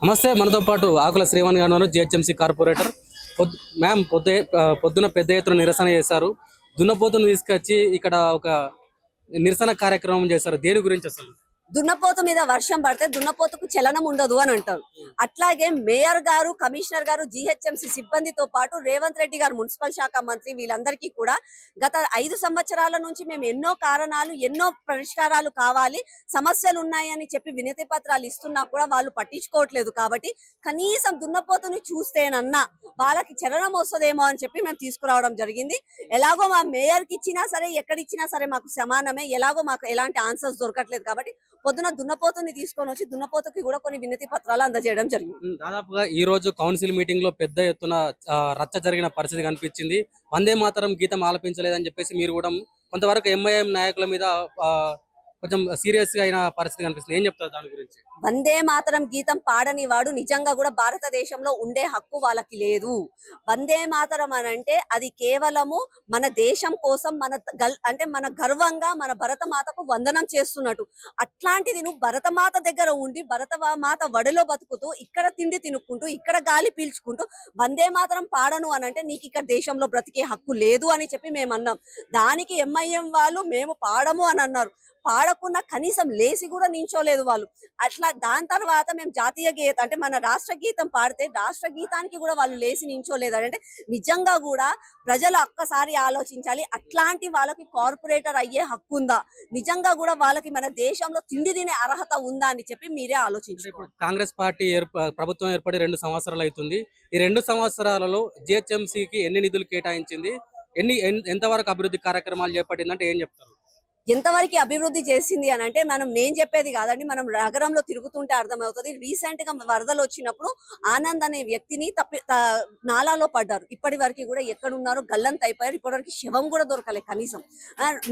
నమస్తే. మనతో పాటు ఆకుల శ్రీవాణి గారు, జిహెచ్ఎంసీ కార్పొరేటర్. మ్యామ్, పొద్దున పెద్ద ఎత్తున నిరసన చేశారు. దున్నపోతును తీసుకొచ్చి ఇక్కడ ఒక నిరసన కార్యక్రమం చేశారు. దేని గురించి అసలు? దున్నపోతు మీద వర్షం పడితే దున్నపోతుకు చలనం ఉండదు అని అంటారు. అట్లాగే మేయర్ గారు, కమిషనర్ గారు, జిహెచ్ఎంసీ సిబ్బందితో పాటు రేవంత్ రెడ్డి గారు మున్సిపల్ శాఖ మంత్రి, వీళ్ళందరికీ కూడా గత 5 సంవత్సరాల నుంచి మేము ఎన్నో కారణాలు, ఎన్నో పరిష్కారాలు కావాలి, సమస్యలు ఉన్నాయని చెప్పి వినతి పత్రాలు ఇస్తున్నా కూడా వాళ్ళు పట్టించుకోవట్లేదు. కాబట్టి కనీసం దున్నపోతుని చూస్తేనన్నా వాళ్ళకి చలనం వస్తుందేమో అని చెప్పి మేము తీసుకురావడం జరిగింది. ఎలాగో మా మేయర్కి ఇచ్చినా సరే, ఎక్కడిచ్చినా సరే మాకు సమానమే. ఎలాగో మాకు ఎలాంటి ఆన్సర్స్ దొరకట్లేదు కాబట్టి పొద్దున దున్నపోతుని తీసుకొని వచ్చి దున్నపోతుకి కూడా కొన్ని వినతి పత్రాలు అందజేయడం జరిగింది. దాదాపుగా ఈ రోజు కౌన్సిల్ మీటింగ్ లో పెద్ద ఎత్తున రచ్చ జరిగిన పరిస్థితి కనిపించింది. వందే మాతరం గీతం ఆలపించలేదని చెప్పేసి మీరు కూడా కొంతవరకు ఎంఐఎం నాయకుల మీద కొంచెం సీరియస్ గా అయిన పరిస్థితి కనిపిస్తుంది. ఏం చెప్తారు దాని గురించి? వందే మాతరం గీతం పాడని వాడు నిజంగా కూడా భారతదేశంలో ఉండే హక్కు వాళ్ళకి లేదు. వందే మాతరం అని అంటే అది కేవలము మన దేశం కోసం, మన గర్వంగా మన భరతమాతకు వందనం చేస్తున్నట్టు. అట్లాంటిది నువ్వు భరతమాత దగ్గర ఉండి భరతమాత వడిలో బతుకుతూ, ఇక్కడ తిండి తినుకుంటూ, ఇక్కడ గాలి పీల్చుకుంటూ వందే మాతరం పాడను అని అంటే నీకు ఇక్కడ దేశంలో బ్రతికే హక్కు లేదు అని చెప్పి మేము అన్నాం. దానికి ఎంఐఎం వాళ్ళు మేము పాడము అని అన్నారు. పాడకుండా కనీసం లేసి కూడా నించోలేదు వాళ్ళు. అట్లా దాని తర్వాత మేము జాతీయ గీతం అంటే మన రాష్ట్ర గీతం పాడితే రాష్ట్ర గీతానికి కూడా వాళ్ళు లేచి నించోలేదు. అంటే నిజంగా కూడా ప్రజలు ఒక్కసారి ఆలోచించాలి. అట్లాంటి వాళ్ళకి కార్పొరేటర్ అయ్యే హక్కు ఉందా? నిజంగా కూడా వాళ్ళకి మన దేశంలో తిండి తినే అర్హత ఉందా అని చెప్పి మీరే ఆలోచించారు. కాంగ్రెస్ పార్టీ ప్రభుత్వం ఏర్పడి 2 సంవత్సరాలు అవుతుంది. ఈ 2 సంవత్సరాలలో జిహెచ్ఎంసీకి ఎన్ని నిధులు కేటాయించింది, ఎంతవరకు అభివృద్ధి కార్యక్రమాలు చేపట్టిందంటే ఏం చెప్తారు? ఎంతవరకు అభివృద్ధి చేసింది అని అంటే నేను చెప్పేది కాదండి, మనం నగరంలో తిరుగుతుంటే అర్థమవుతుంది. రీసెంట్ గా వరదలు వచ్చినప్పుడు ఆనంద్ అనే వ్యక్తిని నాలాలో పడ్డారు. ఇప్పటి వరకు కూడా ఎక్కడున్నారో గల్లంత అయిపోయారు. ఇప్పటి వరకు శవం కూడా దొరకలేదు కనీసం.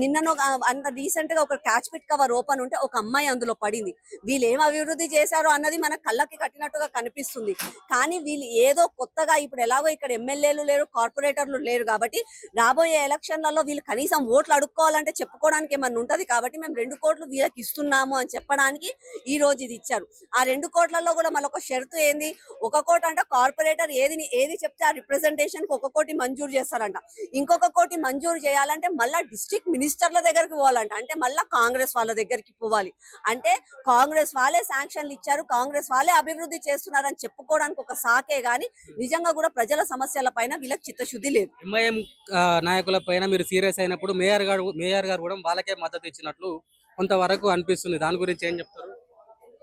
నిన్న అంత రీసెంట్ గా ఒక క్యాచ్ పిట్ కవర్ ఓపెన్ ఉంటే ఒక అమ్మాయి అందులో పడింది. వీళ్ళు ఏం అభివృద్ధి చేశారో అన్నది మన కళ్ళకి కట్టినట్టుగా కనిపిస్తుంది. కానీ వీళ్ళు ఏదో కొత్తగా ఇప్పుడు ఎలాగో ఇక్కడ ఎమ్మెల్యేలు లేరు, కార్పొరేటర్లు లేరు కాబట్టి రాబోయే ఎలక్షన్లలో వీళ్ళు కనీసం ఓట్లు అడుక్కోవాలంటే చెప్పుకోవడానికి ఏమన్నా ఉంటది. కాబట్టి మేము 2 కోట్లు వీళ్ళకి ఇస్తున్నాము అని చెప్పడానికి ఈ రోజు ఇది ఇచ్చారు. ఆ 2 కోట్లలో కూడా మళ్ళీ ఒక షరతు ఏంది, 1 కోటి అంటే కార్పొరేటర్ ఏది చెప్తే ఆ రిప్రజెంటేషన్ కి 1 కోటి మంజూరు చేస్తారంట. ఇంకొక కోటి మంజూరు చేయాలంటే మళ్ళా డిస్ట్రిక్ట్ మినిస్టర్ల దగ్గరికి పోవాలంట. అంటే మళ్ళా కాంగ్రెస్ వాళ్ళ దగ్గరికి పోవాలి. అంటే కాంగ్రెస్ వాళ్ళే శాంక్షన్లు ఇచ్చారు, కాంగ్రెస్ వాళ్ళే అభివృద్ధి చేస్తున్నారని చెప్పుకోవడానికి ఒక సాకే గాని నిజంగా కూడా ప్రజల సమస్యల పైన వీళ్ళకి చిత్తశుద్ధి లేదు. ఎంఐఎం నాయకుల పైన మీరు సీరియస్ అయినప్పుడు మేయర్ గారు కూడా వాళ్ళకే మద్దతు ఇచ్చినట్లు కొంతవరకు అనిపిస్తుంది. దాని గురించి ఏం చెప్తారు?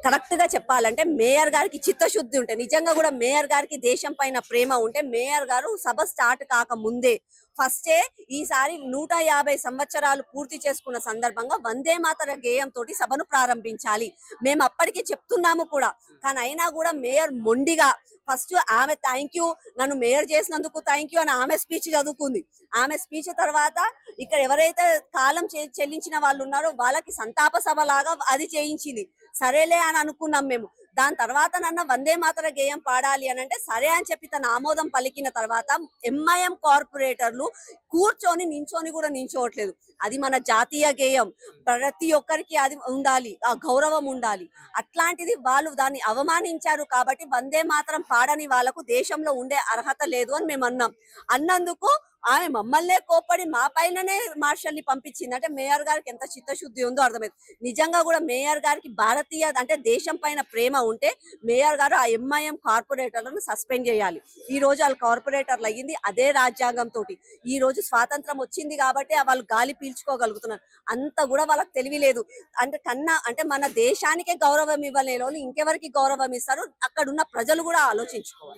కరెక్ట్ గా చెప్పాలంటే మేయర్ గారికి చిత్తశుద్ధి ఉంటే, నిజంగా కూడా మేయర్ గారికి దేశం పైన ప్రేమ ఉంటే మేయర్ గారు సభ స్టార్ట్ కాక ముందే ఫస్టే ఈసారి 150 సంవత్సరాలు పూర్తి చేసుకున్న సందర్భంగా వందే మాతర గేయం తోటి సభను ప్రారంభించాలి మేము అప్పటికి చెప్తున్నాము కూడా. కానీ అయినా కూడా మేయర్ మొండిగా ఫస్ట్ ఆమె థ్యాంక్ యూ, నన్ను మేయర్ చేసినందుకు థ్యాంక్ యూ అని ఆమె స్పీచ్ చదువుకుంది. ఆమె స్పీచ్ తర్వాత ఇక్కడ ఎవరైతే కాలం చెల్లించిన వాళ్ళు ఉన్నారో వాళ్ళకి సంతాప సభ లాగా అది చేయించింది. సరేలే అని అనుకున్నాం మేము. దాని తర్వాత నన్న వందే మాతర గేయం పాడాలి అని అంటే సరే అని చెప్పి తన ఆమోదం పలికిన తర్వాత ఎంఐఎం కార్పొరేటర్లు కూర్చొని నించొని కూడా నించోవట్లేదు. అది మన జాతీయ గేయం, ప్రతి ఒక్కరికి అది ఉండాలి, ఆ గౌరవం ఉండాలి. అట్లాంటిది వాళ్ళు దాన్ని అవమానించారు. కాబట్టి వందే మాతరం పాడని వాళ్ళకు దేశంలో ఉండే అర్హత లేదు అని మేము అన్నందుకు ఆమె మమ్మల్నే కోప్పడి మా పైననే మార్షల్ ని పంపించింది. అంటే మేయర్ గారికి ఎంత చిత్తశుద్ధి ఉందో అర్థమైంది. నిజంగా కూడా మేయర్ గారికి భారతీయ అంటే దేశం పైన ప్రేమ ఉంటే మేయర్ గారు ఆ ఎంఐఎం కార్పొరేటర్లను సస్పెండ్ చేయాలి. ఈ రోజు వాళ్ళు కార్పొరేటర్లు అయ్యింది అదే రాజ్యాంగం తోటి. ఈ రోజు స్వాతంత్రం వచ్చింది కాబట్టి వాళ్ళు గాలి పీల్చుకోగలుగుతున్నారు. అంత కూడా వాళ్ళకి తెలియలేదు. అంటే మన దేశానికే గౌరవం ఇవ్వలేని వాళ్ళు ఇంకెవరికి గౌరవం ఇస్తారు? అక్కడ ఉన్న ప్రజలు కూడా ఆలోచించుకోవాలి.